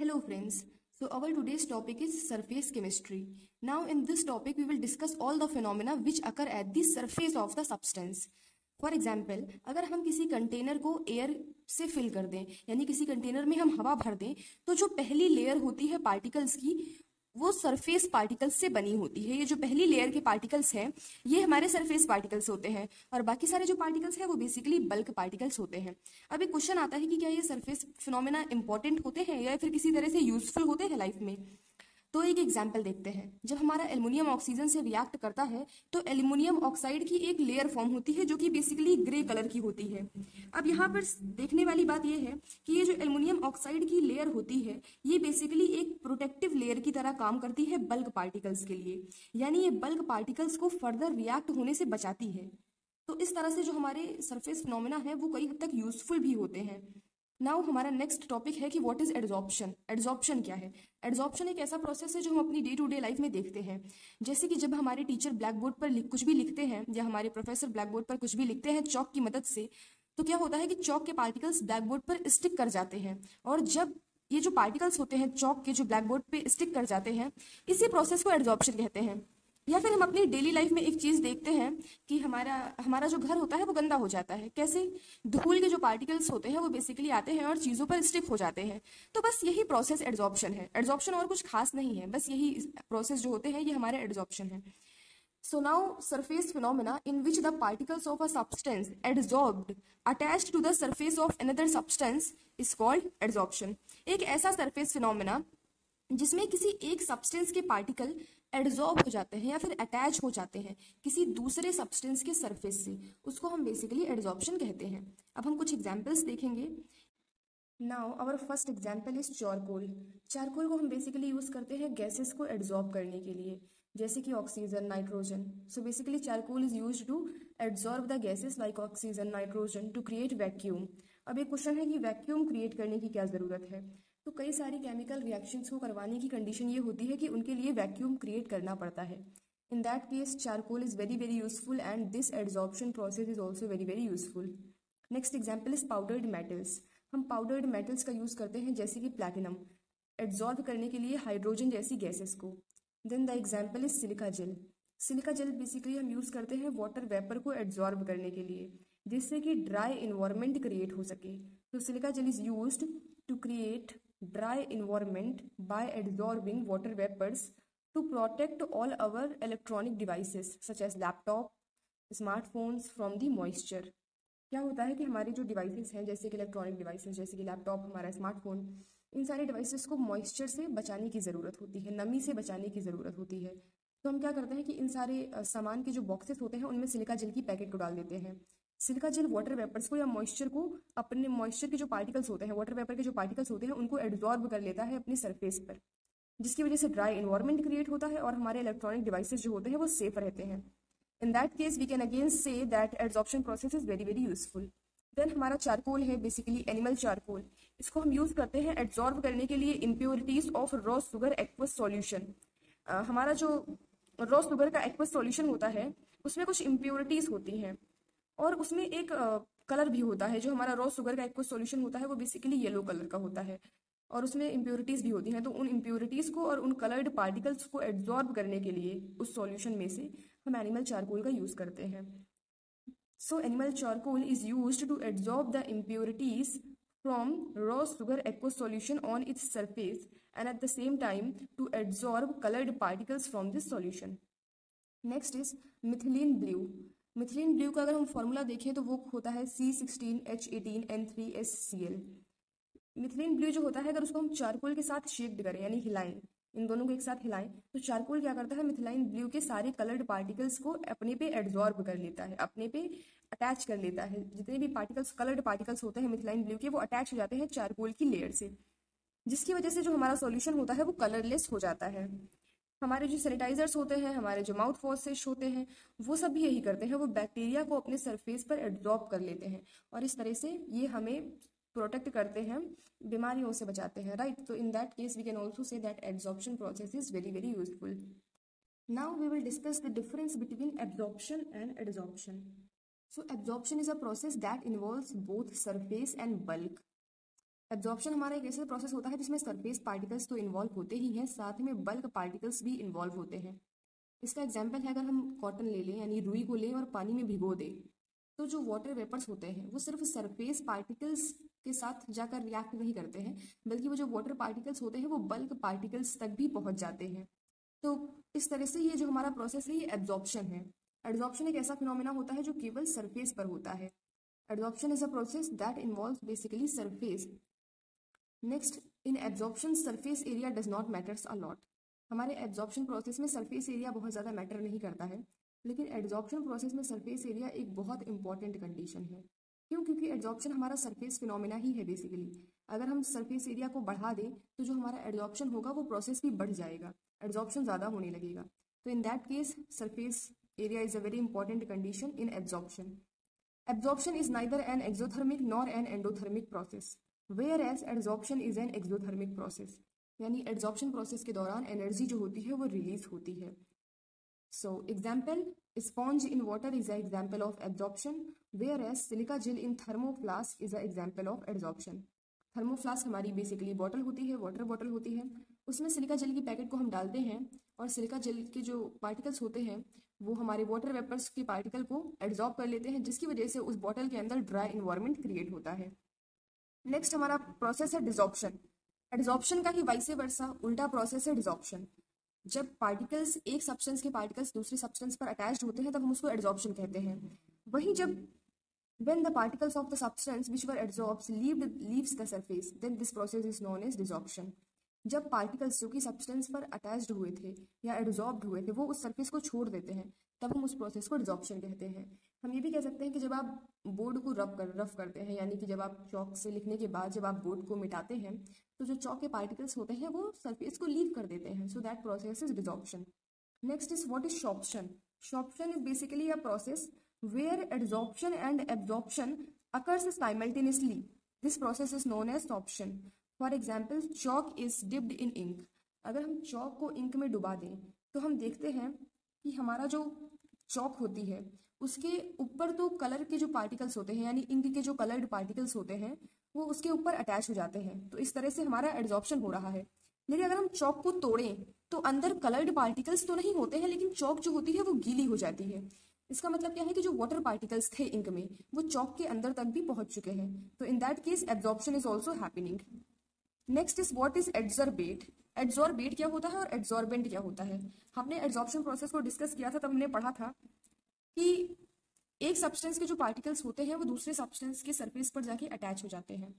Hello friends. So our today's topic is surface chemistry. Now in this topic we will discuss all the phenomena which occur at the surface of the substance. For example अगर हम किसी container को air से fill कर दें यानी किसी container में हम हवा भर दें तो जो पहली लेयर होती है पार्टिकल्स की वो सरफेस पार्टिकल्स से बनी होती है। ये जो पहली लेयर के पार्टिकल्स हैं ये हमारे सरफेस पार्टिकल्स होते हैं और बाकी सारे जो पार्टिकल्स हैं वो बेसिकली बल्क पार्टिकल्स होते हैं। अभी क्वेश्चन आता है कि क्या ये सरफेस फिनोमेना इंपॉर्टेंट होते हैं या फिर किसी तरह से यूजफुल होते हैं लाइफ में। तो एक एग्जाम्पल देखते हैं। जब हमारा एल्युमिनियम ऑक्सीजन से रिएक्ट करता है तो एल्युमिनियम ऑक्साइड की एक लेयर फॉर्म होती है जो कि बेसिकली ग्रे कलर की होती है। अब यहाँ पर देखने वाली बात यह है कि ये जो एल्युमिनियम ऑक्साइड की लेयर होती है ये बेसिकली एक प्रोटेक्टिव लेयर की तरह काम करती है बल्क पार्टिकल्स के लिए, यानी ये बल्क पार्टिकल्स को फर्दर रिएक्ट होने से बचाती है। तो इस तरह से जो हमारे सरफेस फिनोमेना है वो कई हद तक यूजफुल भी होते हैं। नाउ हमारा नेक्स्ट टॉपिक है कि व्हाट इज एड्सॉर्प्शन। एड्सॉर्प्शन क्या है? एड्सॉर्प्शन एक ऐसा प्रोसेस है जो हम अपनी डे टू डे लाइफ में देखते हैं। जैसे कि जब हमारे टीचर ब्लैक बोर्ड पर कुछ भी लिखते हैं या हमारे प्रोफेसर ब्लैक बोर्ड पर कुछ भी लिखते हैं चौक की मदद से, तो क्या होता है कि चौक के पार्टिकल्स ब्लैक बोर्ड पर स्टिक कर जाते हैं। और जब ये जो पार्टिकल्स होते हैं चौक के जो ब्लैक बोर्ड पे स्टिक कर जाते हैं, इसी प्रोसेस को एड्सॉर्प्शन कहते हैं। या फिर हम अपनी डेली लाइफ में एक चीज देखते हैं कि हमारा हमारा जो घर होता है वो गंदा हो जाता है। कैसे? धूल के जो पार्टिकल्स होते हैं वो बेसिकली आते हैं और चीजों पर स्टिक हो जाते हैं। तो बस यही प्रोसेस एड्सॉर्प्शन है। एड्सॉर्प्शन और कुछ खास नहीं है, बस यही प्रोसेस जो होते हैं ये हमारे एड्सॉर्प्शन है। So now surface phenomena in which the particles of a substance adsorbed attached to the surface of another substance is called adsorption। एक ऐसा सरफेस फिनोमेना जिसमें किसी एक सब्सटेंस के पार्टिकल एड्सॉर्ब हो जाते हैं या फिर अटैच हो जाते हैं किसी दूसरे सब्सटेंस के सरफेस से, उसको हम बेसिकली एड्सॉर्प्शन कहते हैं। अब हम कुछ एग्जांपल्स देखेंगे। Now our first example is charcoal. Charcoal को हम बेसिकली यूज करते हैं गैसेस को एड्सॉर्ब करने के लिए, जैसे कि oxygen, nitrogen. So basically charcoal is used to adsorb the gases like oxygen, nitrogen to create vacuum. अब एक क्वेश्चन है कि वैक्यूम क्रिएट करने की क्या जरूरत है। तो कई सारी केमिकल रिएक्शंस को करवाने की कंडीशन ये होती है कि उनके लिए वैक्यूम क्रिएट करना पड़ता है। In that case charcoal is very very useful and this adsorption process is also very very useful. Next example is powdered metals. हम पाउडर्ड मेटल्स का यूज करते हैं जैसे कि प्लैटिनम एड्सॉर्ब करने के लिए हाइड्रोजन जैसी गैसेस को। Then the example is silica gel. Silica gel basically हम यूज करते हैं वाटर वेपर को एड्सॉर्ब करने के लिए जिससे कि ड्राई इन्वायरमेंट क्रिएट हो सके। तो silica gel is used to create dry environment by absorbing water vapors to protect all our electronic devices such as laptop, smartphones from the moisture। क्या होता है कि हमारी जो डिवाइसेस हैं जैसे कि इलेक्ट्रॉनिक डिवाइसेस जैसे कि लैपटॉप, हमारा स्मार्टफोन, इन सारे डिवाइसेस को मॉइस्चर से बचाने की ज़रूरत होती है, नमी से बचाने की ज़रूरत होती है। तो हम क्या करते हैं कि इन सारे सामान के जो बॉक्सेस होते हैं उनमें सिलिका जेल की पैकेट को डाल देते हैं। सिलिका जेल वाटर वेपर्स को या मॉइस्चर को, अपने मॉइस्चर के जो पार्टिकल्स होते हैं, वाटर वेपर के जो पार्टिकल्स होते हैं उनको एब्जॉर्ब कर लेता है अपनी सरफेस पर, जिसकी वजह से ड्राई इन्वायरमेंट क्रिएट होता है और हमारे इलेक्ट्रॉनिक डिवाइसेस जो होते हैं वो सेफ रहते हैं। In that case we can again say that adsorption process is very very useful. Then हमारा चारकोल है बेसिकली एनिमल चारकोल। इसको हम यूज करते हैं एड्सॉर्ब करने के लिए impurities of raw sugar aqueous solution. हमारा जो रॉ शुगर का एक्वस सॉल्यूशन होता है उसमें कुछ इम्प्योरिटीज होती हैं और उसमें एक कलर भी होता है। जो हमारा रॉ शुगर का एक्वस सॉल्यूशन होता है वो बेसिकली येलो कलर का होता है और उसमें इम्प्योरिटीज भी होती हैं। तो उन इम्प्योरिटीज को और उन कलर्ड पार्टिकल्स को एब्जॉर्ब करने के लिए उस सॉल्यूशन में से हम एनिमल चारकोल का यूज करते हैं। So animal charcoal is used to absorb the impurities from raw sugar aqueous solution on its surface and at the same time to absorb colored particles from this solution। Next is methylene blue। Methylene blue का अगर हम formula देखें तो वो होता है C16H18N3SCl। Methylene blue जो होता है अगर उसको हम चारकोल के साथ शेक्ड करें यानी हिलाएं, इन दोनों को एक साथ हिलाएं, तो चारकोल क्या करता है मिथिलाइन ब्लू के सारे कलर्ड पार्टिकल्स को अपने पे एड्सॉर्ब कर लेता है, अपने पे अटैच कर लेता है। जितने भी पार्टिकल्स कलर्ड पार्टिकल्स होते हैं मिथिलाइन ब्लू के वो अटैच हो जाते हैं चारकोल की लेयर से, जिसकी वजह से जो हमारा सॉल्यूशन होता है वो कलरलेस हो जाता है। हमारे जो सैनिटाइजर्स होते हैं, हमारे जो माउथ वॉशेस होते हैं, वो सब भी यही करते हैं, वो बैक्टीरिया को अपने सरफेस पर एब्जॉर्ब कर लेते हैं और इस तरह से ये हमें प्रोटेक्ट करते हैं, बीमारियों से बचाते हैं, राइट। तो in that case we can also say that absorption process is very very useful. Now we will discuss the difference between absorption and adsorption. So absorption is a process that involves both surface and bulk. Absorption हमारा एक ऐसा process होता है जिसमें surface particles तो involve होते ही हैं, साथ में बल्क पार्टिकल्स भी इन्वॉल्व होते हैं। इसका एग्जाम्पल है, अगर हम कॉटन ले लें यानी रुई को लें और पानी में भिगो दें, तो जो वाटर वेपर्स होते हैं वो सिर्फ सरफेस पार्टिकल्स के साथ जाकर रिएक्ट नहीं करते हैं, बल्कि वो जो वाटर पार्टिकल्स होते हैं वो बल्क पार्टिकल्स तक भी पहुंच जाते हैं। तो इस तरह से ये जो हमारा प्रोसेस है ये एब्जॉर्प्शन है। एब्जॉर्प्शन एक ऐसा फिनोमिना होता है जो केवल सरफेस पर होता है। Absorption is a process that involves basically surface. Next, in absorption surface area does not matters a lot. हमारे एब्जॉर्प्शन प्रोसेस में सरफेस एरिया बहुत ज़्यादा मैटर नहीं करता है, लेकिन एब्जॉर्प्शन प्रोसेस में सरफेस एरिया एक बहुत इंपॉर्टेंट कंडीशन है। क्यों? क्योंकि एब्जॉर्प्शन हमारा सरफेस फिनोमिना ही है बेसिकली। अगर हम सरफेस एरिया को बढ़ा दें तो जो हमारा एब्जॉर्प्शन होगा वो प्रोसेस भी बढ़ जाएगा, एब्जॉर्प्शन ज़्यादा होने लगेगा। तो in that case surface area is a very important condition in absorption. Absorption is neither an exothermic nor an endothermic process, whereas adsorption is an exothermic process. यानी एड्जॉर्प्शन प्रोसेस के दौरान एनर्जी जो होती है वो रिलीज होती है। So example, sponge in water is a example of absorption, whereas silica gel in thermoflask is a example of adsorption. Thermoflask हमारी बेसिकली बॉटल होती है, वाटर बॉटल होती है, उसमें सिलिका जेल की पैकेट को हम डालते हैं और सिलिका जेल के जो पार्टिकल्स होते हैं वो हमारे वाटर वेपर्स के पार्टिकल को एब्जॉर्ब कर लेते हैं, जिसकी वजह से उस बॉटल के अंदर ड्राई इन्वायरमेंट क्रिएट होता है। नेक्स्ट हमारा प्रोसेस है डिसॉर्प्शन। एड्जॉर्प्शन का ही वाइस वर्सा उल्टा प्रोसेस है डिसॉर्प्शन। जब पार्टिकल्स, एक सब्सटेंस के पार्टिकल्स दूसरे सब्सटेंस पर अटैच्ड होते हैं तब हम उसको एड्जॉर्प्शन कहते हैं। वहीं जब when the particles of the substance which were adsorbed leaves the surface, then this process is known as desorption. जब पार्टिकल्स जो कि सब्सटेंस पर अटैच्ड हुए थे या एड्जॉर्ब्ड हुए थे वो उस सरफेस को छोड़ देते हैं, तब हम उस प्रोसेस को डिसॉर्प्शन कहते हैं। हम ये भी कह सकते हैं कि जब आप बोर्ड को रफ करते हैं, यानी कि जब आप चौक से लिखने के बाद जब आप बोर्ड को मिटाते हैं तो जो चौक के पार्टिकल्स होते हैं वो सरफेस को लीव कर देते हैं, so that process is desorption. Next is what is sorption. Sorption is basically a process where adsorption and absorption occurs simultaneously. This process is known as sorption. For example, chalk is dipped in ink. अगर हम चौक को ink में डुबा दें तो हम देखते हैं कि हमारा जो चौक होती है उसके ऊपर तो कलर के जो पार्टिकल्स होते हैं यानी इंक के जो कलर्ड पार्टिकल्स होते हैं वो उसके ऊपर अटैच हो जाते हैं, तो इस तरह से हमारा एड्जॉर्प्शन हो रहा है। लेकिन अगर हम चौक को तोड़ें तो अंदर कलर्ड पार्टिकल्स तो नहीं होते हैं, लेकिन चौक जो होती है वो गीली हो जाती है। इसका मतलब क्या है कि जो वाटर पार्टिकल्स थे इंक में वो चौक के अंदर तक भी पहुंच चुके हैं, तो in that case absorption is also happening. Next is what is adsorbate. Adsorbate क्या होता है और एड्सॉर्बेंट क्या होता है। हमने एड्सॉर्प्शन प्रोसेस को डिस्कस किया था, तब हमने पढ़ा था कि एक सब्सटेंस के जो पार्टिकल्स होते हैं वो दूसरे सब्सटेंस के सरफेस पर जाके अटैच हो जाते हैं।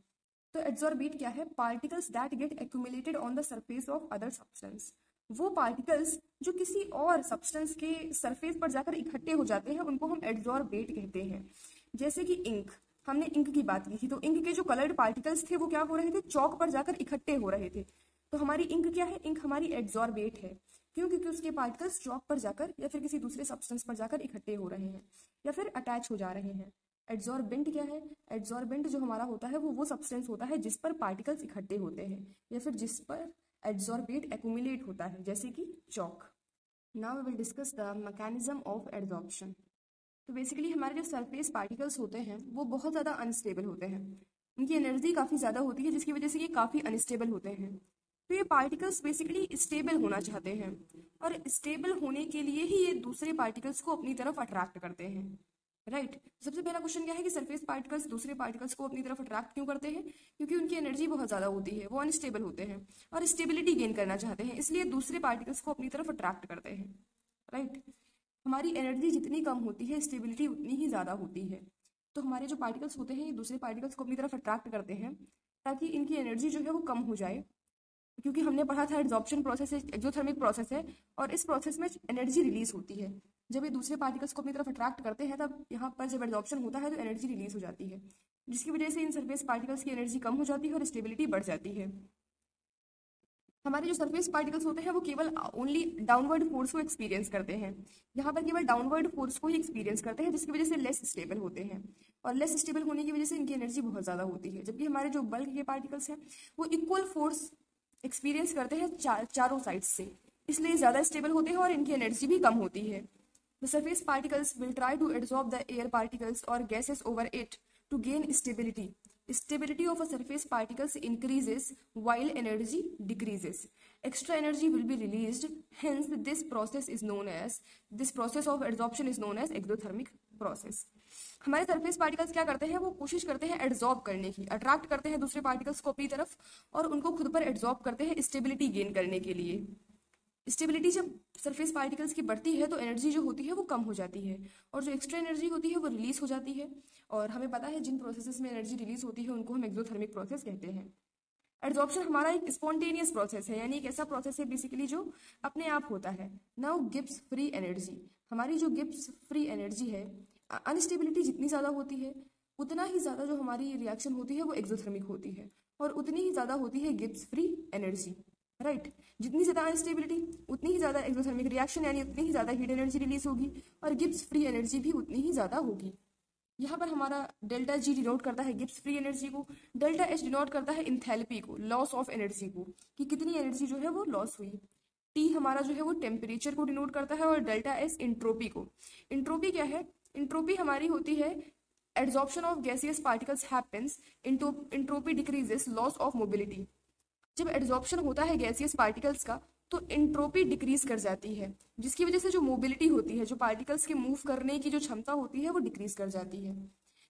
तो एड्सॉर्बेट क्या है? Particles that get accumulated on the surface of other substance. वो पार्टिकल्स जो किसी और सब्सटेंस के सरफेस पर जाकर इकट्ठे हो जाते हैं उनको हम एड्सॉर्बेट कहते हैं। जैसे कि इंक, हमने इंक की बात की थी, तो इंक के जो कलर्ड पार्टिकल्स थे वो क्या हो रहे थे? चौक पर जाकर इकट्ठे हो रहे थे। तो हमारी इंक क्या है? इंक हमारी एड्सॉर्बेट है। क्यों? क्योंकि उसके पार्टिकल्स चौक पर जाकर या फिर किसी दूसरे सब्सटेंस पर जाकर इकट्ठे हो रहे हैं या फिर अटैच हो जा रहे हैं। एड्सॉर्बेंट क्या है? एड्सॉर्बेंट जो हमारा होता है वो सब्सटेंस होता है जिस पर पार्टिकल्स इकट्ठे होते हैं या फिर जिस पर एड्सॉर्बेट एक्यूमुलेट होता है, जैसे कि chalk. Now we will discuss the mechanism of adsorption. तो बेसिकली हमारे जो सरफेस पार्टिकल्स होते हैं वो बहुत ज़्यादा अनस्टेबल होते हैं, उनकी एनर्जी काफ़ी ज़्यादा होती है जिसकी वजह से ये काफ़ी अनस्टेबल होते हैं। तो ये पार्टिकल्स बेसिकली स्टेबल होना चाहते हैं और स्टेबल होने के लिए ही ये दूसरे पार्टिकल्स को अपनी तरफ अट्रैक्ट करते हैं, राइट। सबसे पहला क्वेश्चन क्या है कि सरफेस पार्टिकल्स दूसरे पार्टिकल्स को अपनी तरफ अट्रैक्ट क्यों करते हैं? क्योंकि उनकी एनर्जी बहुत ज़्यादा होती है, वो अनस्टेबल होते हैं और स्टेबिलिटी गेन करना चाहते हैं, इसलिए दूसरे पार्टिकल्स को अपनी तरफ अट्रैक्ट करते हैं, राइट। हमारी एनर्जी जितनी कम होती है स्टेबिलिटी उतनी ही ज़्यादा होती है। तो हमारे जो पार्टिकल्स होते हैं ये दूसरे पार्टिकल्स को अपनी तरफ अट्रैक्ट करते हैं ताकि इनकी एनर्जी जो है वो कम हो जाए, क्योंकि हमने पढ़ा था एड्सॉर्प्शन प्रोसेस एक्सोथर्मिक प्रोसेस है और इस प्रोसेस में एनर्जी रिलीज होती है। जब ये दूसरे पार्टिकल्स को अपनी तरफ अट्रैक्ट करते हैं तब यहाँ पर जब एड्सॉर्प्शन होता है तो एनर्जी रिलीज हो जाती है, जिसकी वजह से इन सरफेस पार्टिकल्स की एनर्जी कम हो जाती है और स्टेबिलिटी बढ़ जाती है। हमारे जो सरफेस पार्टिकल्स होते हैं वो केवल ओनली डाउनवर्ड फोर्स को एक्सपीरियंस करते हैं, यहाँ पर केवल डाउनवर्ड फोर्स को ही एक्सपीरियंस करते हैं, जिसकी वजह से लेस स्टेबल होते हैं और लेस स्टेबल होने की वजह से इनकी एनर्जी बहुत ज़्यादा होती है। जबकि हमारे जो बल्क के पार्टिकल्स हैं वो इक्वल फोर्स एक्सपीरियंस करते हैं चारों साइड से, इसलिए ज़्यादा स्टेबल होते हैं और इनकी एनर्जी भी कम होती है। The surface particles will try to absorb the air particles और gases over it to gain stability, Stability of a surface particles increases while energy decreases. Extra energy will be released. Hence, this process of adsorption is known as exothermic process. हमारे surface particles क्या करते हैं, वो कोशिश करते हैं adsorb करने की, अट्रैक्ट करते हैं दूसरे पार्टिकल्स को अपनी तरफ और उनको खुद पर एड्सॉर्ब करते हैं स्टेबिलिटी गेन करने के लिए. स्टेबिलिटी जब सरफेस पार्टिकल्स की बढ़ती है तो एनर्जी जो होती है वो कम हो जाती है और जो एक्स्ट्रा एनर्जी होती है वो रिलीज हो जाती है. और हमें पता है जिन प्रोसेसेस में एनर्जी रिलीज होती है उनको हम एक्सोथर्मिक प्रोसेस कहते हैं. एड्सॉर्प्शन हमारा एक स्पॉन्टेनियस प्रोसेस है, यानी एक ऐसा प्रोसेस है बेसिकली जो अपने आप होता है. Now Gibbs free energy. हमारी जो गिब्स फ्री एनर्जी है, अनस्टेबिलिटी जितनी ज़्यादा होती है उतना ही ज़्यादा जो हमारी रिएक्शन होती है वो एक्सोथर्मिक होती है और उतनी ही ज़्यादा होती है गिब्स फ्री एनर्जी. राइट, जितनी ज़्यादा अनस्टेबिलिटी उतनी ही ज़्यादा एक्सोथर्मिक रिएक्शन, यानी उतनी ही ज़्यादा हीट एनर्जी रिलीज होगी और गिब्स फ्री एनर्जी भी उतनी ही ज़्यादा होगी. यहाँ पर हमारा डेल्टा जी डिनोट करता है गिब्स फ्री एनर्जी को, डेल्टा एच डिनोट करता है इंथैल्पी को, लॉस ऑफ एनर्जी को, कि कितनी एनर्जी जो है वो लॉस हुई. टी हमारा जो है वो टेम्परेचर को डिनोट करता है और डेल्टा एस इंट्रोपी को. इंट्रोपी क्या है? इंट्रोपी हमारी होती है adsorption of gaseous particles happens, entropy decreases loss of mobility. जब एड्सॉर्प्शन होता है गैसियस पार्टिकल्स का तो इंट्रोपी डिक्रीज कर जाती है, जिसकी वजह से जो मोबिलिटी होती है, जो पार्टिकल्स के मूव करने की जो क्षमता होती है वो डिक्रीज कर जाती है.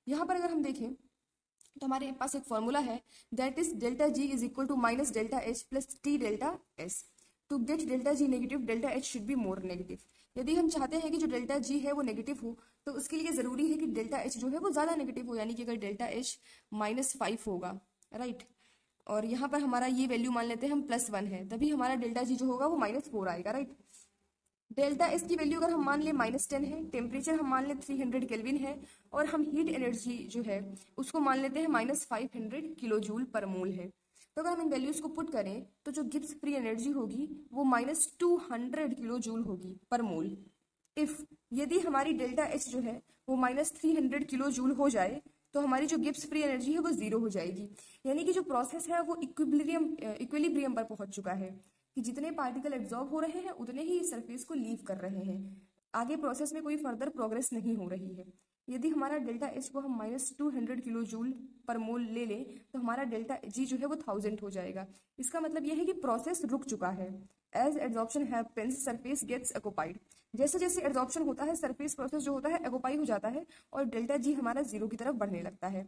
यहाँ पर अगर हम देखें तो हमारे पास एक फॉर्मूला है, that is delta G is equal to minus delta H plus T delta S. To get delta G negative, delta H should be more negative. यदि हम चाहते हैं कि जो डेल्टा जी है वो नेगेटिव हो तो उसके लिए जरूरी है कि डेल्टा एच जो है वो ज्यादा नेगेटिव हो, यानी कि अगर डेल्टा एच -5 होगा, राइट, और यहाँ पर हमारा ये वैल्यू मान लेते हैं हम +1 है, तभी हमारा डेल्टा जी जो होगा वो -4 आएगा. राइट, डेल्टा एस की वैल्यू अगर हम मान ले -10 है, टेम्परेचर हम मान ले 300 केल्विन है और हम हीट एनर्जी जो है उसको मान लेते हैं -500 किलो जूल पर मोल है. तो अगर हम इन वैल्यूज को पुट करें तो जो गिब्स फ्री एनर्जी होगी वो -200 किलो जूल होगी पर मोल. इफ यदि हमारी डेल्टा एच जो है वो -300 किलो जूल हो जाए तो हमारी जो गिब्स फ्री एनर्जी है वो 0 हो जाएगी, यानी कि जो प्रोसेस है वो इक्विलिब्रियम पर पहुंच चुका है कि जितने पार्टिकल एब्जॉर्ब हो रहे हैं उतने ही सरफेस को लीव कर रहे हैं, आगे प्रोसेस में कोई फर्दर प्रोग्रेस नहीं हो रही है. यदि हमारा डेल्टा एच को हम -200 किलो जूल पर मोल ले लें तो हमारा डेल्टा जी जो है वो 1000 हो जाएगा. इसका मतलब यह है कि प्रोसेस रुक चुका है. As adsorption happens surface gets occupied. जैसे जैसे एड्सॉर्प्शन होता है सरफेस प्रोसेस जो होता है ऑक्युपाई हो जाता है और डेल्टा जी हमारा 0 की तरफ बढ़ने लगता है.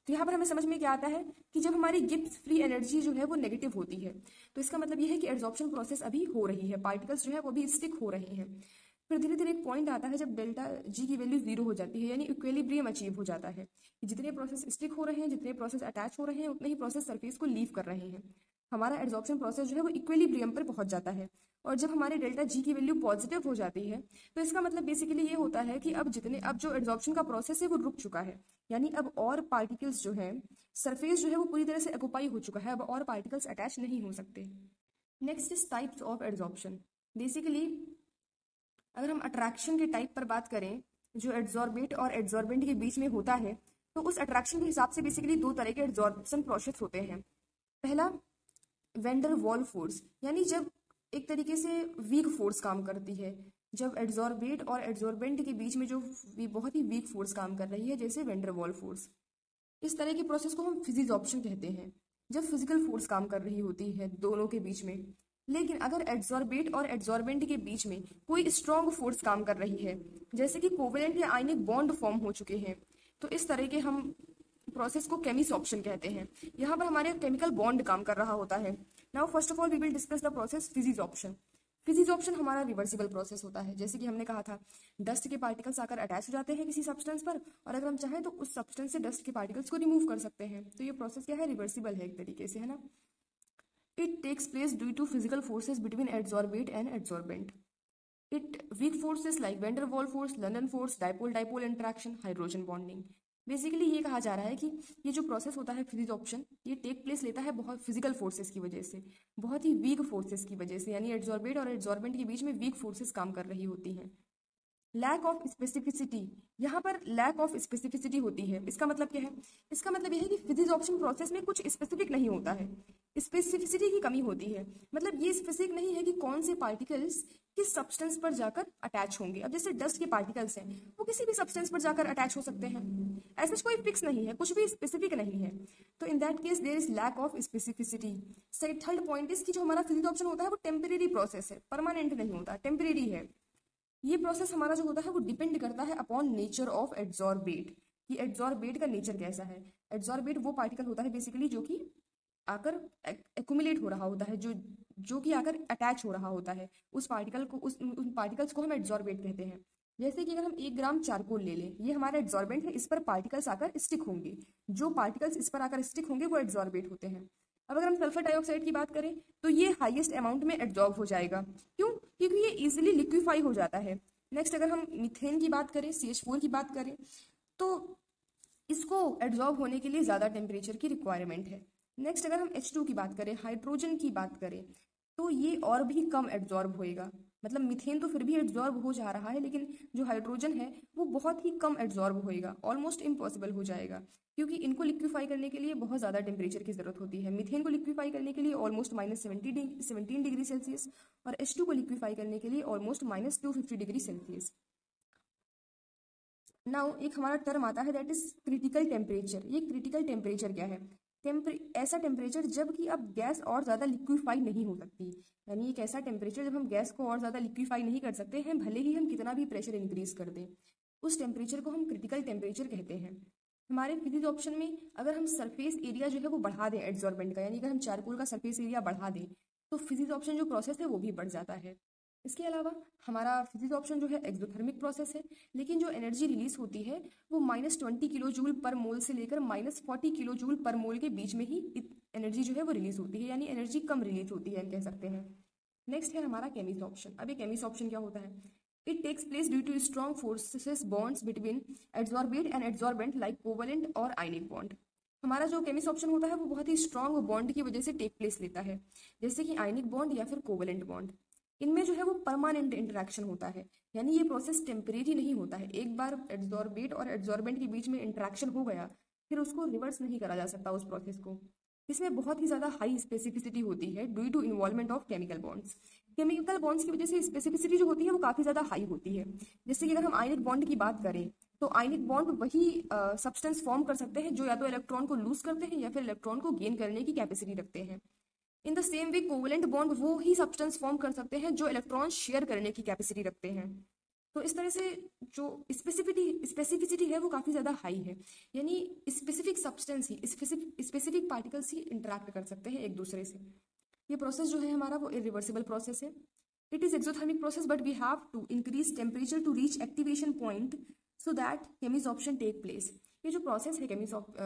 तो यहाँ पर हमें समझ में क्या आता है कि जब हमारी गिब्स फ्री एनर्जी जो है वो नेगेटिव होती है तो इसका मतलब यह है कि एड्सॉर्प्शन प्रोसेस अभी हो रही है, पार्टिकल्स जो है वो भी स्टिक हो रहे हैं. फिर धीरे धीरे एक पॉइंट आता है जब डेल्टा जी की वैल्यू 0 हो जाती है, यानी इक्विलिब्रियम अचीव हो जाता है कि जितने प्रोसेस स्टिक हो रहे हैं, जितने प्रोसेस अटैच हो रहे हैं उतने ही प्रोसेस सरफेस को लीव कर रहे हैं. हमारा एड्सॉर्प्शन प्रोसेस जो है वो इक्विलिब्रियम पर पहुंच जाता है और जब हमारे डेल्टा जी की वैल्यू पॉजिटिव हो जाती है तो इसका मतलब बेसिकली ये होता है कि अब जो एड्सॉर्प्शन का प्रोसेस है वो रुक चुका है, यानी अब और पार्टिकल्स जो है सरफेस जो है वो पूरी तरह से ऑक्युपाई हो चुका है, अब और पार्टिकल्स अटैच नहीं हो सकते. Next is types of adsorption. Basically अगर हम अट्रैक्शन के टाइप पर बात करें जो एड्सॉर्बेट और एड्सॉर्बेंट के बीच में होता है तो उस अट्रैक्शन के हिसाब से बेसिकली 2 तरह के एड्सॉर्प्शन प्रोसेस होते हैं. पहला वेंडर वॉल फोर्स, यानी जब एक तरीके से वीक फोर्स काम करती है, जब एड्सॉर्बेट और एड्सॉर्बेंट के बीच में जो बहुत ही वीक फोर्स काम कर रही है, जैसे वेंडर वॉल फोर्स. इस तरह की प्रोसेस को हम फिजिजॉर्प्शन कहते हैं, जब फिजिकल फोर्स काम कर रही होती है दोनों के बीच में. लेकिन अगर एड्सॉर्बेट और एड्सॉर्बेंट के बीच में कोई स्ट्रॉन्ग फोर्स काम कर रही है, जैसे कि कोवेलेंट या आयनिक बॉन्ड फॉर्म हो चुके हैं, तो इस तरह के हम प्रोसेस को केमिसॉर्प्शन कहते हैं. यहाँ पर हमारे केमिकल बॉन्ड काम कर रहा होता है. Now first of all we will discuss the process physisorption. Physisorption हमारा रिवर्सिबल प्रोसेस होता है, जैसे कि हमने कहा था डस्ट के पार्टिकल्स आकर अटैच हो जाते हैं किसी सब्सटेंस पर और अगर हम चाहें तो उस सब्सटेंस से डस्ट के पार्टिकल्स को रिमूव कर सकते हैं. तो ये प्रोसेस क्या है, रिवर्सिबल है एक तरीके से, है ना. It takes place due to physical forces between adsorbate and adsorbent. Weak forces like van der Waals force, London force, dipole-dipole interaction, hydrogen bonding. Basically ये कहा जा रहा है कि ये जो प्रोसेस होता है फिजिजॉर्प्शन ये टेक प्लेस लेता है बहुत फिजिकल फोर्सेस की वजह से, बहुत ही वीक फोर्सेस की वजह से, यानी एड्सॉर्बेट और एड्सॉर्बेंट के बीच में वीक फोर्सेस काम कर रही होती हैं. लैक ऑफ स्पेसिफिसिटी, यहाँ पर लैक ऑफ स्पेसिफिसिटी होती है। इसका मतलब क्या है? इसका मतलब यह है कि फिजिक्स ऑप्शन प्रोसेस में कुछ स्पेसिफिक नहीं होता है, स्पेसिफिसिटी की कमी होती है। मतलब ये स्पेसिफिक नहीं है कि कौन से पार्टिकल्स किस सब्सटेंस पर जाकर अटैच होंगे। अब जैसे डस्ट के पार्टिकल्स हैं, वो किसी भी सब्सटेंस पर जाकर अटैच हो सकते हैं, ऐसा कोई फिक्स नहीं है, कुछ भी स्पेसिफिक नहीं है। तो in that case there is lack of specificity. सही, थर्ड पॉइंट इज कि जो हमारा फिजिक्स ऑप्शन होता है वो टेम्परेरी प्रोसेस है, परमानेंट नहीं होता, टेम्परेरी है। ये प्रोसेस हमारा जो होता है वो डिपेंड करता है अपॉन नेचर ऑफ एड्सॉर्बेट, कि एड्सॉर्बेट का नेचर कैसा है। एड्सॉर्बेट वो पार्टिकल होता है बेसिकली जो कि आकर एक्यूमुलेट हो रहा होता है, जो कि आकर अटैच हो रहा होता है उस पार्टिकल को, उन पार्टिकल्स को हम एड्सॉर्बेट कहते हैं। जैसे कि अगर हम 1 ग्राम चारकोल ले लें, ये हमारा एड्सॉर्बेंट है, इस पर पार्टिकल्स आकर स्टिक होंगे, जो पार्टिकल्स इस पर आकर स्टिक होंगे वो एड्सॉर्बेट होते हैं। अब अगर हम सल्फर डाइऑक्साइड की बात करें तो ये हाईएस्ट अमाउंट में एड्सॉर्ब हो जाएगा। क्यों? क्योंकि ये इजिली लिक्विफाई हो जाता है। नेक्स्ट अगर हम मीथेन की बात करें, CH4 की बात करें, तो इसको एड्सॉर्ब होने के लिए ज़्यादा टेम्परेचर की रिक्वायरमेंट है। नेक्स्ट अगर हम H2 की बात करें, हाइड्रोजन की बात करें, तो ये और भी कम एड्सॉर्ब होएगा। मतलब मीथेन तो फिर भी एड्सॉर्ब हो जा रहा है, लेकिन जो हाइड्रोजन है वो बहुत ही कम एड्सॉर्ब होएगा, ऑलमोस्ट इम्पॉसिबल हो जाएगा, क्योंकि इनको लिक्विफाई करने के लिए बहुत ज़्यादा टेम्परेचर की ज़रूरत होती है। मीथेन को लिक्विफाई करने के लिए ऑलमोस्ट -17 डिग्री सेल्सियस, और H2 को लिक्विफाई करने के लिए ऑलमोस्ट -250 डिग्री सेल्सियस। नाउ एक हमारा टर्म आता है दैट इज क्रिटिकल टेम्परेचर। ये क्रिटिकल टेम्परेचर क्या है? ऐसा टेम्परेचर जब कि अब गैस और ज़्यादा लिक्विफाई नहीं हो सकती, यानी एक ऐसा टेम्परेचर जब हम गैस को और ज़्यादा लिक्विफाई नहीं कर सकते हैं, भले ही हम कितना भी प्रेशर इंक्रीज कर दें, उस टेम्परेचर को हम क्रिटिकल टेम्परेचर कहते हैं। हमारे फिजिक्स ऑप्शन में अगर हम सरफेस एरिया जो है वो बढ़ा दें एड्सॉर्बेंट का, यानी अगर हम चारकोल का सरफेस एरिया बढ़ा दें, तो फिजिक्स ऑप्शन जो प्रोसेस है वो भी बढ़ जाता है। इसके अलावा हमारा फिजिक्स ऑप्शन जो है एक्सोथर्मिक प्रोसेस है, लेकिन जो एनर्जी रिलीज होती है वो -20 किलो जूल पर मोल से लेकर -40 किलो जूल पर मोल के बीच में ही एनर्जी जो है वो रिलीज होती है, यानी एनर्जी कम रिलीज होती है हम कह सकते हैं। नेक्स्ट है हमारा केमिस ऑप्शन। अब ये केमिस ऑप्शन क्या होता है? It takes place due to strong forces bonds between adsorbate and adsorbent like covalent और आयनिक बॉन्ड। हमारा जो केमिस ऑप्शन होता है वो बहुत ही स्ट्रॉन्ग बॉन्ड की वजह से टेक प्लेस लेता है, जैसे कि आयनिक बॉन्ड या फिर कोवलेंट बॉन्ड। इनमें जो है वो परमानेंट इंटरेक्शन होता है, यानी ये प्रोसेस टेम्परेरी नहीं होता है। एक बार एड्सॉर्बेट और एड्सॉर्बेंट के बीच में इंटरेक्शन हो गया, फिर उसको रिवर्स नहीं करा जा सकता उस प्रोसेस को। इसमें बहुत ही ज़्यादा हाई स्पेसिफिसिटी होती है due to involvement of chemical bonds. Chemical bonds की वजह से स्पेसिफिसिटी जो होती है वो काफ़ी ज़्यादा हाई होती है। जैसे कि अगर हम आयनिक बॉन्ड की बात करें, तो आयनिक बॉन्ड वही सब्सटेंस फॉर्म कर सकते हैं जो या तो इलेक्ट्रॉन को लूज करते हैं या फिर इलेक्ट्रॉन को गेन करने की कैपेसिटी रखते हैं। In the same way covalent bond वो ही सब्सटेंस फॉर्म कर सकते हैं जो इलेक्ट्रॉन शेयर करने की कैपेसिटी रखते हैं। तो इस तरह से जो स्पेसिफिसिटी है वो काफ़ी ज़्यादा हाई है, यानी स्पेसिफिक सब्सटेंस ही स्पेसिफिक पार्टिकल्स ही इंटरेक्ट कर सकते हैं एक दूसरे से। ये प्रोसेस जो है हमारा वो इरिवर्सिबल प्रोसेस है। It is exothermic process but we have to increase temperature to reach activation point so that chemisorption take place. ये जो प्रोसेस है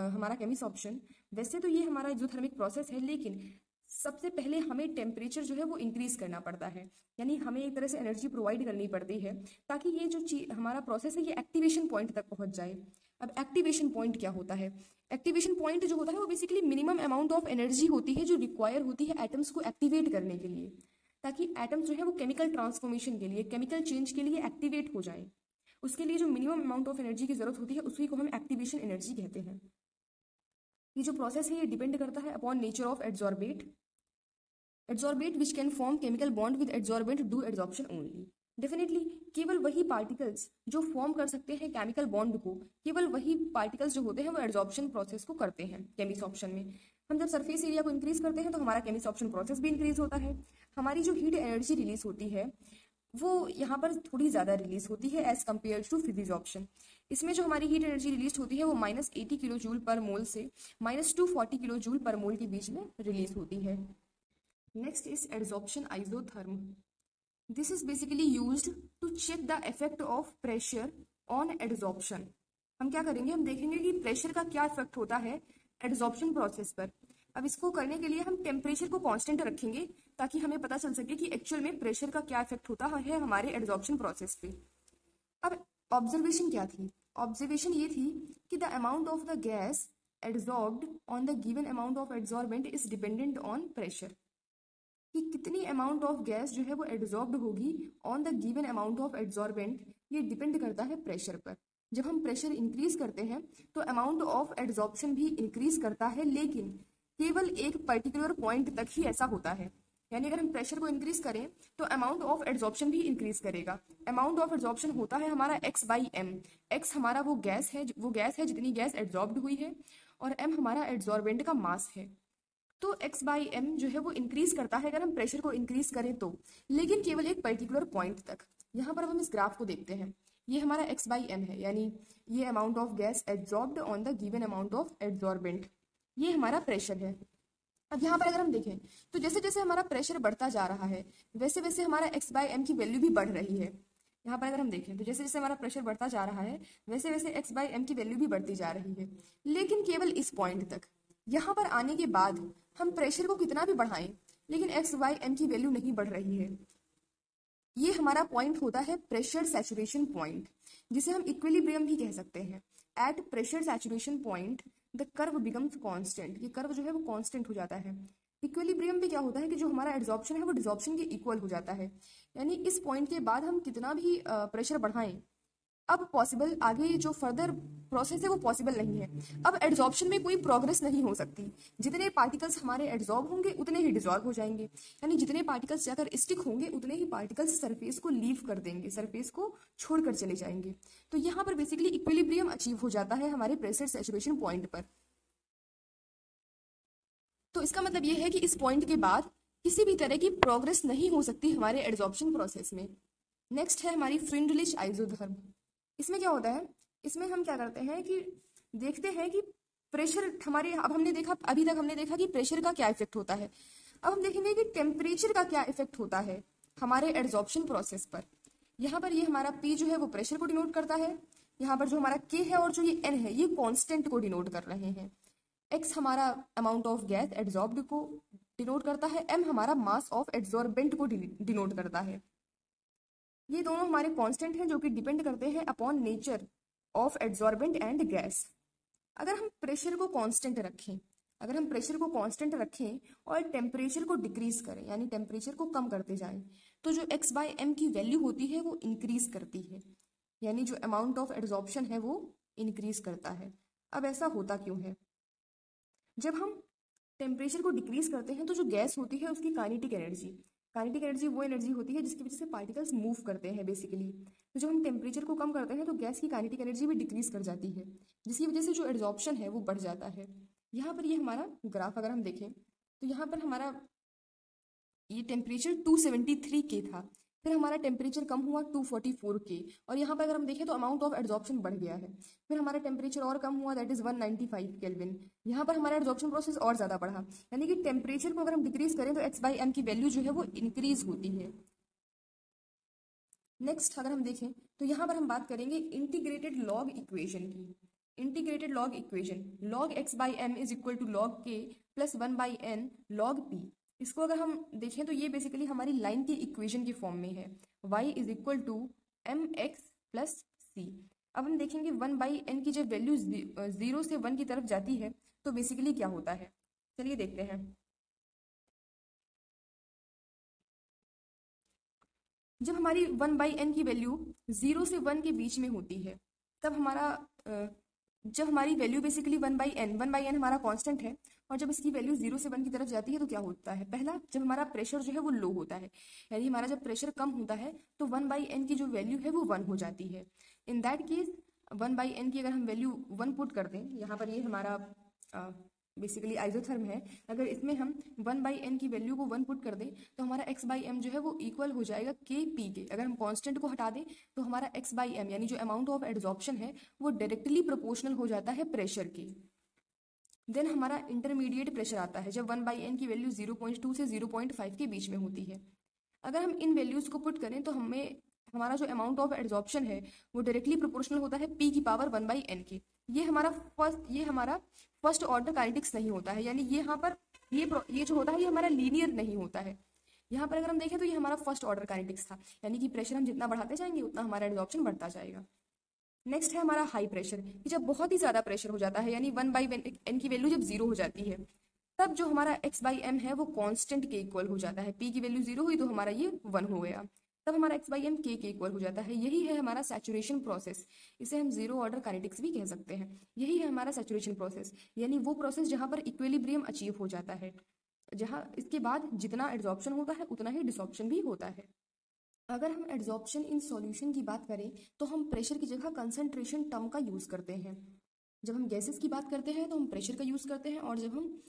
हमारा केमिस ऑप्शन, वैसे तो ये हमारा एक्सोथर्मिक प्रोसेस है, लेकिन सबसे पहले हमें टेम्परेचर जो है वो इंक्रीज करना पड़ता है, यानी हमें एक तरह से एनर्जी प्रोवाइड करनी पड़ती है ताकि ये जो हमारा प्रोसेस है ये एक्टिवेशन पॉइंट तक पहुंच जाए। अब एक्टिवेशन पॉइंट क्या होता है? एक्टिवेशन पॉइंट जो होता है वो basically minimum amount of energy होती है जो रिक्वायर होती है एटम्स को एक्टिवेट करने के लिए, ताकि एटम्स जो है वो केमिकल ट्रांसफॉर्मेशन के लिए, केमिकल चेंज के लिए एक्टिवेट हो जाए। उसके लिए जो मिनिमम अमाउंट ऑफ एनर्जी की जरूरत होती है उसी को हम एक्टिवेशन एनर्जी कहते हैं। ये जो प्रोसेस है ये डिपेंड करता है upon nature of adsorbate which can form chemical bond with adsorbent do adsorption only. Definitely केवल वही पार्टिकल्स जो फॉर्म कर सकते हैं केमिकल बॉन्ड को, केवल वही पार्टिकल्स जो होते हैं वो एड्सॉर्प्शन प्रोसेस को करते हैं केमिस ऑप्शन में। हम जब सरफेस एरिया को इंक्रीज करते हैं तो हमारा केमिस ऑप्शन प्रोसेस भी इंक्रीज होता है। हमारी जो हीट एनर्जी रिलीज होती है वो यहाँ पर थोड़ी ज़्यादा रिलीज होती है as compare to physisorption. इसमें जो हमारी हीट एनर्जी रिलीज होती है वो -80 किलो जूल पर मोल से -240 किलो जूल पर मोल के बीच में रिलीज होती है। Next is adsorption isotherm. This is basically used to check the effect of pressure on adsorption. हम क्या करेंगे? हम देखेंगे कि प्रेशर का क्या इफेक्ट होता है एड्सॉर्प्शन प्रोसेस पर। अब इसको करने के लिए हम टेम्परेचर को कांस्टेंट रखेंगे ताकि हमें पता चल सके कि एक्चुअल में प्रेशर का क्या इफेक्ट होता है हमारे एड्सॉर्प्शन प्रोसेस पे। अब ऑब्जर्वेशन क्या थी? ऑब्जर्वेशन ये थी कि the amount of the gas adsorbed on the given amount of adsorbent is dependent on pressure, कि कितनी अमाउंट ऑफ गैस जो है वो एड्जॉर्ब्ड होगी on the given amount of adsorbent, ये डिपेंड करता है प्रेशर पर। जब हम प्रेशर इंक्रीज करते हैं तो अमाउंट ऑफ एड्जॉर्प्शन भी इंक्रीज करता है, लेकिन केवल एक पर्टिकुलर पॉइंट तक ही ऐसा होता है। यानी अगर हम प्रेशर को इंक्रीज करें तो अमाउंट ऑफ एड्जॉर्प्शन भी इंक्रीज करेगा। अमाउंट ऑफ एड्जॉर्प्शन होता है हमारा x बाई एम। एक्स हमारा वो गैस है जितनी गैस एड्जॉर्ब्ड हुई है, और m हमारा एड्जॉर्बेंट का मास है। तो x बाई एम जो है वो इंक्रीज करता है अगर हम प्रेशर को इंक्रीज करें तो, लेकिन केवल एक पर्टिकुलर पॉइंट तक। यहाँ पर हम इस ग्राफ को देखते हैं, ये हमारा x बाई एम है, यानी ये amount of gas absorbed on the given amount of adsorbent, ये हमारा प्रेशर है। अब यहाँ पर अगर हम देखें तो जैसे जैसे हमारा प्रेशर बढ़ता जा रहा है वैसे वैसे हमारा x बाई एम की वैल्यू भी बढ़ रही है। यहाँ पर अगर हम देखें तो जैसे जैसे हमारा प्रेशर बढ़ता जा रहा है वैसे वैसे x बाई एम की वैल्यू भी बढ़ती जा रही है, लेकिन केवल इस पॉइंट तक। यहाँ पर आने के बाद हम प्रेशर को कितना भी बढ़ाएं लेकिन x बाई एम की वैल्यू नहीं बढ़ रही है। ये हमारा पॉइंट होता है प्रेशर सैचुरेशन पॉइंट, जिसे हम इक्विलिब्रियम भी कह सकते हैं। At pressure saturation point the curve becomes constant, ये कर्व जो है वो कांस्टेंट हो जाता है। इक्विलिब्रियम पे क्या होता है कि जो हमारा एड्जॉर्प्शन है वो डिसॉर्प्शन के इक्वल हो जाता है, यानी इस पॉइंट के बाद हम कितना भी प्रेशर बढ़ाएं अब पॉसिबल आगे जो फर्दर प्रोसेस है वो पॉसिबल नहीं है। अब एड्जॉर्प्शन में कोई प्रोग्रेस नहीं हो सकती। जितने पार्टिकल्स हमारे एड्जॉर्ब होंगे उतने ही डिसॉल्व हो जाएंगे, यानी जितने पार्टिकल्स जाकर स्टिक होंगे उतने ही पार्टिकल्स सरफेस को लीव कर देंगे, सरफेस को छोड़कर चले जाएंगे। तो यहाँ पर बेसिकली इक्विलिब्रियम अचीव हो जाता है हमारे प्रेशर सैचुरेशन पॉइंट पर। तो इसका मतलब ये है कि इस पॉइंट के बाद किसी भी तरह की प्रोग्रेस नहीं हो सकती हमारे एड्जॉर्प्शन प्रोसेस में। नेक्स्ट है हमारी फ्रिंडलिश आइसोथर्म। इसमें क्या होता है, इसमें हम क्या करते हैं कि देखते हैं कि प्रेशर हमारे, अब हमने देखा, अभी तक हमने देखा कि प्रेशर का क्या इफेक्ट होता है। अब हम देखेंगे कि टेम्परेचर का क्या इफेक्ट होता है हमारे एड्जॉर्प्शन प्रोसेस पर। यहाँ पर ये हमारा P जो है वो प्रेशर को डिनोट करता है, यहाँ पर जो हमारा K है और जो ये N है ये कांस्टेंट को डिनोट कर रहे हैं। X हमारा अमाउंट ऑफ गैस एड्जॉर्ब्ड को डिनोट करता है, M हमारा मास ऑफ एड्जॉर्बेंट को डिनोट करता है। ये दोनों हमारे कांस्टेंट हैं जो कि डिपेंड करते हैं upon nature of adsorbent and gas. अगर हम प्रेशर को कांस्टेंट रखें, अगर हम प्रेशर को कांस्टेंट रखें और टेम्परेचर को डिक्रीज करें, यानी टेम्परेचर को कम करते जाएं, तो जो x बाई एम की वैल्यू होती है वो इंक्रीज करती है, यानी जो अमाउंट ऑफ एड्जॉर्प्शन है वो इंक्रीज करता है। अब ऐसा होता क्यों है? जब हम टेम्परेचर को डिक्रीज करते हैं तो जो गैस होती है उसकी काइनेटिक एनर्जी वो एनर्जी होती है जिसकी वजह से पार्टिकल्स मूव करते हैं बेसिकली। तो जब हम टेम्परेचर को कम करते हैं तो गैस की काइनेटिक एनर्जी भी डिक्रीज कर जाती है, जिसकी वजह से जो एड्जॉर्प्शन है वो बढ़ जाता है। यहाँ पर ये हमारा ग्राफ अगर हम देखें तो यहाँ पर हमारा ये टेम्परेचर 273 के था, फिर हमारा टेम्परेचर कम हुआ 244 के, और यहाँ पर अगर हम देखें तो अमाउंट ऑफ एड्जॉर्प्शन बढ़ गया है। फिर हमारा टेम्परेचर और कम हुआ, दैट इज 195 केल्विन। यहाँ पर हमारा एड्जॉर्प्शन प्रोसेस और ज्यादा बढ़ा, यानी कि टेम्परेचर को अगर हम डिक्रीज करें तो x बाई एम की वैल्यू जो है वो इंक्रीज होती है। नेक्स्ट अगर हम देखें तो यहाँ पर हम बात करेंगे इंटीग्रेटेड लॉग इक्वेशन की। Integrated log equation, log x by m is equal to log k plus 1 by n log p। इसको अगर हम देखें तो ये बेसिकली हमारी लाइन की इक्वेशन की फॉर्म में है, y is equal to m x plus c. अब हम देखेंगे 1 बाई एन की जब वैल्यू 0 से 1 की तरफ जाती है तो बेसिकली क्या होता है, चलिए देखते हैं। जब हमारी 1 बाई एन की वैल्यू 0 से 1 के बीच में होती है तब हमारा जब हमारी वैल्यू बेसिकली 1 बाई एन हमारा कांस्टेंट है, और जब इसकी वैल्यू 0 से 1 की तरफ जाती है तो क्या होता है? पहला, जब हमारा प्रेशर जो है वो लो होता है, यानी हमारा जब प्रेशर कम होता है तो 1 बाई एन की जो वैल्यू है वो 1 हो जाती है। In that case 1 by n की अगर हम वैल्यू 1 पुट कर दें, यहाँ पर ये हमारा बेसिकली आइसोथर्म है, अगर इसमें हम 1 बाई एन की वैल्यू को 1 पुट कर दें तो हमारा x बाई एम जो है वो इक्वल हो जाएगा के पी के। अगर हम कांस्टेंट को हटा दें तो हमारा x बाई एम यानी जो अमाउंट ऑफ एड्जॉर्प्शन है वो डायरेक्टली प्रोपोर्शनल हो जाता है प्रेशर के। देन हमारा इंटरमीडिएट प्रेशर आता है जब 1 बाई एन की वैल्यू 0.2 से 0.5 के बीच में होती है। अगर हम इन वैल्यूज को पुट करें तो हमें हमारा जो अमाउंट ऑफ एड्जॉर्प्शन है वो डायरेक्टली प्रोपोर्शनल होता है p की पावर 1 बाई एन के। ये हमारा फर्स्ट ऑर्डर काइनेटिक्स नहीं होता है, यानी ये यहाँ पर ये जो होता है ये हमारा लीनियर नहीं होता है। यहाँ पर अगर हम देखें तो ये हमारा फर्स्ट ऑर्डर काइनेटिक्स था, यानी कि प्रेशर हम जितना बढ़ाते जाएंगे उतना हमारा एड्जॉर्प्शन बढ़ता जाएगा। नेक्स्ट है हमारा हाई प्रेशर, कि जब बहुत ही ज्यादा प्रेशर हो जाता है, यानी 1 बाई एन की वैल्यू जब 0 हो जाती है तब जो हमारा x बाई एम है वो कांस्टेंट के इक्वल हो जाता है। p की वैल्यू 0 हुई तो हमारा ये 1 हो गया, तब हमारा x बाई एम के इक्वल हो जाता है। यही है हमारा सैचुरेशन प्रोसेस, इसे हम जीरो ऑर्डर काइनेटिक्स भी कह सकते हैं। यही है हमारा सैचुरेशन प्रोसेस, यानी वो प्रोसेस जहां पर इक्विलिब्रियम अचीव हो जाता है, जहां इसके बाद जितना एड्सॉर्प्शन होता है उतना ही डिसॉर्प्शन भी होता है। अगर हम एड्सॉर्प्शन इन सॉल्यूशन की बात करें तो हम प्रेशर की जगह कंसंट्रेशन टर्म का यूज करते हैं। जब हम गैसेस की बात करते हैं तो हम प्रेशर का यूज करते हैं, और जब हम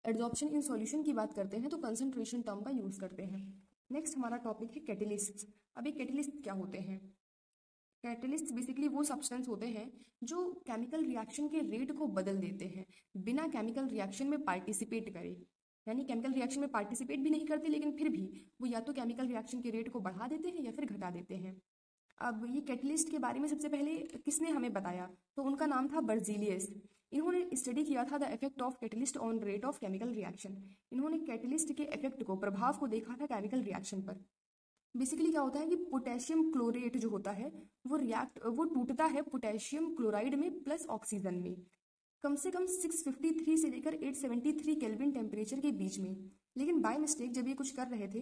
एड्सॉर्प्शन इन सॉल्यूशन की बात करते हैं तो कंसंट्रेशन टर्म का यूज करते हैं। नेक्स्ट हमारा टॉपिक है कैटेलिस्ट। अब ये कैटेलिस्ट क्या होते हैं? कैटेलिस्ट बेसिकली वो सब्सटेंस होते हैं जो केमिकल रिएक्शन के रेट को बदल देते हैं बिना केमिकल रिएक्शन में पार्टिसिपेट करे। यानी केमिकल रिएक्शन में पार्टिसिपेट भी नहीं करते, लेकिन फिर भी वो या तो केमिकल रिएक्शन के रेट को बढ़ा देते हैं या फिर घटा देते हैं। अब ये कैटलिस्ट के बारे में सबसे पहले किसने हमें बताया? तो उनका नाम था बर्जीलियस। इन्होंने स्टडी किया था the effect of catalyst on rate of chemical reaction. इन्होंने कैटलिस्ट के इफेक्ट को, प्रभाव को देखा था केमिकल रिएक्शन पर। बेसिकली क्या होता है कि पोटेशियम क्लोरेट जो होता है वो टूटता है पोटेशियम क्लोराइड में प्लस ऑक्सीजन में, कम से कम 653 से लेकर 873 केल्विन टेम्परेचर के बीच में। लेकिन बाय मिस्टेक जब ये कुछ कर रहे थे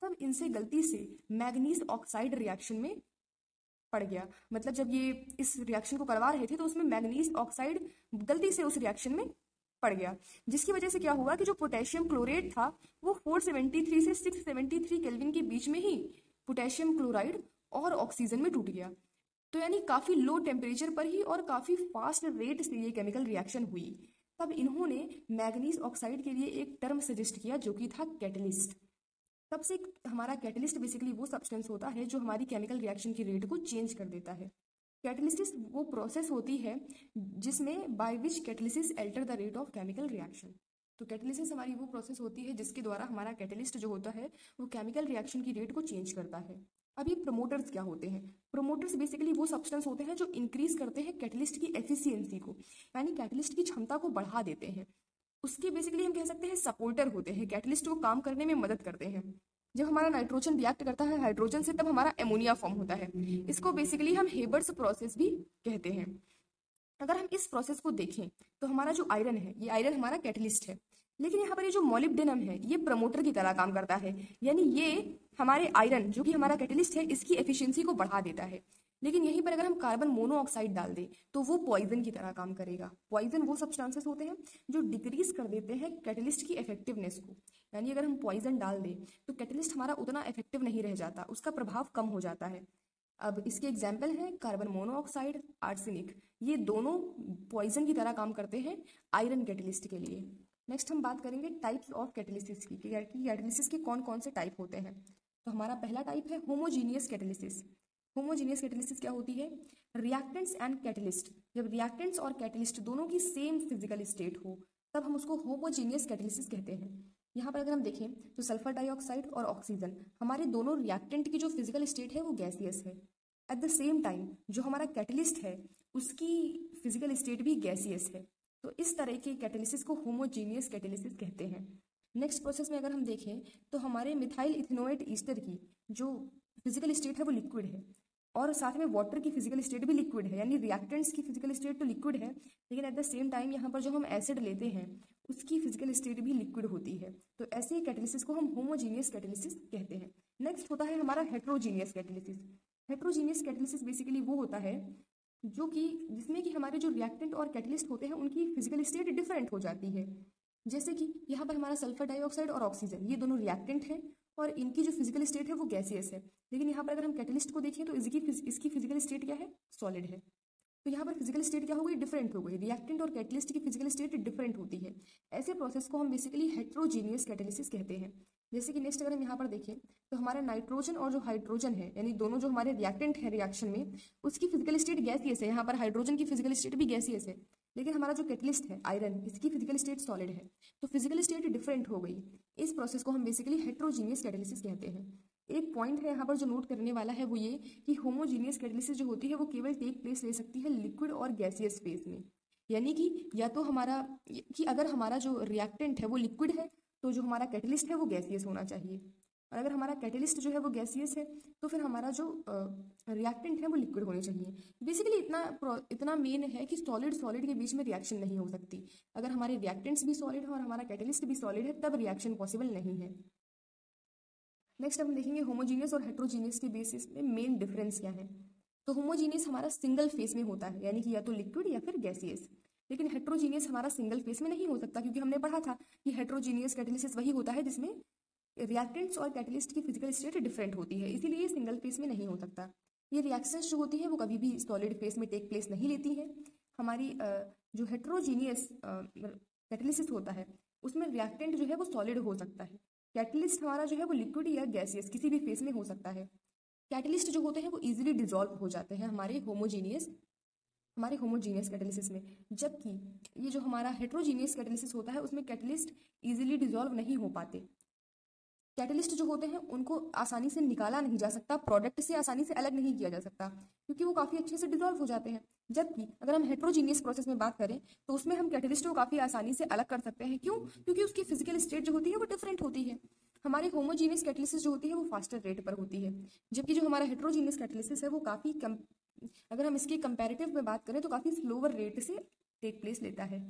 तब इनसे गलती से मैग्नीज ऑक्साइड रिएक्शन में पड़ गया। मतलब जब ये इस रिएक्शन को करवा रहे थे तो उसमें मैग्नीज ऑक्साइड गलती से उस रिएक्शन में पड़ गया, जिसकी वजह से क्या हुआ कि जो पोटेशियम क्लोरेट था वो 473 से 673 केल्विन के बीच में ही पोटेशियम क्लोराइड और ऑक्सीजन में टूट गया। तो यानी काफी लो टेम्परेचर पर ही और काफी फास्ट रेट से ये केमिकल रिएक्शन हुई। तब इन्होंने मैग्नीज ऑक्साइड के लिए एक टर्म सजेस्ट किया जो कि था कैटलिस्ट। तब से हमारा कैटलिस्ट बेसिकली वो सब्सटेंस होता है जो हमारी केमिकल रिएक्शन की रेट को चेंज कर देता है। कैटलिसिस वो प्रोसेस होती है जिसमें by which catalysis alter the rate of chemical reaction. तो कैटलिसिस हमारी वो प्रोसेस होती है जिसके द्वारा हमारा कैटलिस्ट जो होता है वो केमिकल रिएक्शन की रेट को चेंज करता है। अब ये प्रोमोटर्स क्या होते हैं? प्रोमोटर्स बेसिकली वो सब्सटेंस होते हैं जो इंक्रीज करते हैं कैटलिस्ट की एफिशिएंसी को, यानी कैटलिस्ट की क्षमता को बढ़ा देते हैं। उसके बेसिकली हम कह सकते हैं सपोर्टर होते हैं, कैटलिस्ट को काम करने में मदद करते हैं। जब हमारा नाइट्रोजन रिएक्ट करता है हाइड्रोजन से तब हमारा एमोनिया फॉर्म होता है। इसको बेसिकली हम हेबर्स प्रोसेस भी कहते हैं। अगर हम इस प्रोसेस को देखें तो हमारा जो आयरन है, ये आयरन हमारा कैटलिस्ट है, लेकिन यहाँ पर ये जो मोलिब्डेनम है ये प्रमोटर की तरह काम करता है। यानी ये हमारे आयरन जो कि हमारा कैटलिस्ट है इसकी एफिशिएंसी को बढ़ा देता है। लेकिन यहीं पर अगर हम कार्बन मोनोऑक्साइड डाल दें तो वो पॉइजन की तरह काम करेगा। पॉइजन वो सब्सटेंसेस होते हैं जो डिक्रीज कर देते हैं कैटलिस्ट की इफेक्टिवनेस को। यानी अगर हम पॉइजन डाल दें तो कैटलिस्ट हमारा उतना इफेक्टिव नहीं रह जाता, उसका प्रभाव कम हो जाता है। अब इसके एग्जाम्पल हैं कार्बन मोनोऑक्साइड, आर्सेनिक। ये दोनों पॉइजन की तरह काम करते हैं आयरन कैटलिस्ट के लिए। नेक्स्ट हम बात करेंगे टाइप्स ऑफ कैटलिसिस की, कैटलिसिस के कौन कौन से टाइप होते हैं। तो हमारा पहला टाइप है होमोजीनियस कैटलिसिस। होमोजीनियस कैटलिसिस क्या होती है? रिएक्टेंट्स एंड कैटलिस्ट, जब रिएक्टेंट्स और कैटलिस्ट दोनों की सेम फिजिकल स्टेट हो तब हम उसको होमोजीनियस कैटलिसिस कहते हैं। यहाँ पर अगर हम देखें तो सल्फर डाइऑक्साइड और ऑक्सीजन हमारे दोनों रिएक्टेंट की जो फिजिकल स्टेट है वो गैसियस है। एट द सेम टाइम जो हमारा कैटलिस्ट है उसकी फिजिकल स्टेट भी गैसियस है। तो इस तरह के कैटलिसिस को होमोजीनियस कैटलिसिस कहते हैं। नेक्स्ट प्रोसेस में अगर हम देखें तो हमारे मिथाइल इथेनोएट ईस्टर की जो फिजिकल स्टेट है वो लिक्विड है, और साथ में वाटर की फिजिकल स्टेट भी लिक्विड है। यानी रिएक्टेंट्स की फिजिकल स्टेट तो लिक्विड है, लेकिन एट द सेम टाइम यहाँ पर जो हम एसिड लेते हैं उसकी फिजिकल स्टेट भी लिक्विड होती है। तो ऐसे कैटलिसिस को हम होमोजीनियस कैटलिसिस कहते हैं। नेक्स्ट होता है हमारा heterogeneous catalysis. Heterogeneous catalysis basically वो होता है जो कि जिसमें कि हमारे जो रिएक्टेंट और कैटलिस्ट होते हैं उनकी फिजिकल स्टेट डिफरेंट हो जाती है। जैसे कि यहाँ पर हमारा सल्फर डाइऑक्साइड और ऑक्सीजन ये दोनों रिएक्टेंट हैं और इनकी जो फिजिकल स्टेट है वो गैसियस है। लेकिन यहाँ पर अगर हम कैटलिस्ट को देखें तो इसकी फिजिकल स्टेट क्या है? सॉलिड है। तो यहाँ पर फिजिकल स्टेट क्या हो गई? डिफरेंट हो गई। रिएक्टेंट और कैटलिस्ट की फिजिकल स्टेट डिफरेंट होती है। ऐसे प्रोसेस को हम बेसिकली हेट्रोजीनियस कैटलिसिस कहते हैं। जैसे कि नेक्स्ट अगर हम यहाँ पर देखें तो हमारा नाइट्रोजन और जो हाइड्रोजन है, यानी दोनों जो हमारे रिएक्टेंट है रिएक्शन में, उसकी फिजिकल स्टेट गैसियस है। यहाँ पर हाइड्रोजन की फिजिकल स्टेट भी गैसियस है, लेकिन हमारा जो कैटलिस्ट है आयरन, इसकी फिजिकल स्टेट सॉलिड है। तो फिजिकल स्टेट डिफरेंट हो गई। इस प्रोसेस को हम बेसिकली हेट्रोजीनियस कैटलिसिस कहते हैं। एक पॉइंट है यहाँ पर जो नोट करने वाला है वो ये कि होमोजीनियस कैटलिसिस जो होती है वो केवल टेक प्लेस ले सकती है लिक्विड और गैसियस फेज में। यानी कि या तो हमारा कि अगर हमारा जो रिएक्टेंट है वो लिक्विड है तो जो हमारा कैटलिस्ट है वो गैसियस होना चाहिए। और अगर हमारा कैटेलिस्ट जो है वो गैसियस है तो फिर हमारा जो रिएक्टेंट है वो लिक्विड होने चाहिए। बेसिकली इतना मेन है कि सॉलिड सॉलिड के बीच में रिएक्शन नहीं हो सकती। अगर हमारे रिएक्टेंट्स भी सॉलिड है और हमारा कैटेलिस्ट भी सॉलिड है तब रिएक्शन पॉसिबल नहीं है। नेक्स्ट हम देखेंगे होमोजीनियस और हेट्रोजीनियस के बेसिस में मेन डिफरेंस क्या है। तो होमोजीनियस हमारा सिंगल फेस में होता है, यानी कि या तो लिक्विड या फिर गैसियस। लेकिन हेट्रोजीनियस हमारा सिंगल फेस में नहीं हो सकता, क्योंकि हमने पढ़ा था कि हेट्रोजीनियस कैटेलिसिस वही होता है जिसमें रिएक्टेंट्स और कैटेलिस्ट की फिजिकल स्टेट डिफरेंट होती है, इसीलिए ये सिंगल फेस में नहीं हो सकता। ये रिएक्शंस जो होती है वो कभी भी सॉलिड फेस में टेक प्लेस नहीं लेती है। हमारी जो हेट्रोजीनियस कैटेलिसिस होता है उसमें रिएक्टेंट जो है वो सॉलिड हो सकता है। कैटलिस्ट हमारा जो है वो लिक्विड या गैसियस किसी भी फेस में हो सकता है। कैटलिस्ट जो होते हैं वो इजीली डिसॉल्व हो जाते हैं हमारे होमोजीनियस कैटेलिसिस में, जबकि ये जो हमारा हेट्रोजीनियस कैटेलिसिस होता है उसमें कैटलिस्ट इजीली डिसॉल्व नहीं हो पाते। कैटलिस्ट जो होते हैं उनको आसानी से निकाला नहीं जा सकता, प्रोडक्ट से आसानी से अलग नहीं किया जा सकता, क्योंकि वो काफ़ी अच्छे से डिसॉल्व हो जाते हैं। जबकि अगर हम हेट्रोजीनियस प्रोसेस में बात करें तो उसमें हम कैटलिस्ट को काफ़ी आसानी से अलग कर सकते हैं। क्यों? क्योंकि उसकी फिजिकल स्टेट जो होती है वो डिफरेंट होती है। हमारी होमोजीनियस कैटलिसिस जो होती है वो फास्टर रेट पर होती है, जबकि जो हमारा हेट्रोजीनियस कैटलिसिस है वो काफ़ी कम, अगर हम इसके कंपैरेटिव में बात करें तो काफ़ी स्लोअर रेट से टेक प्लेस लेता है।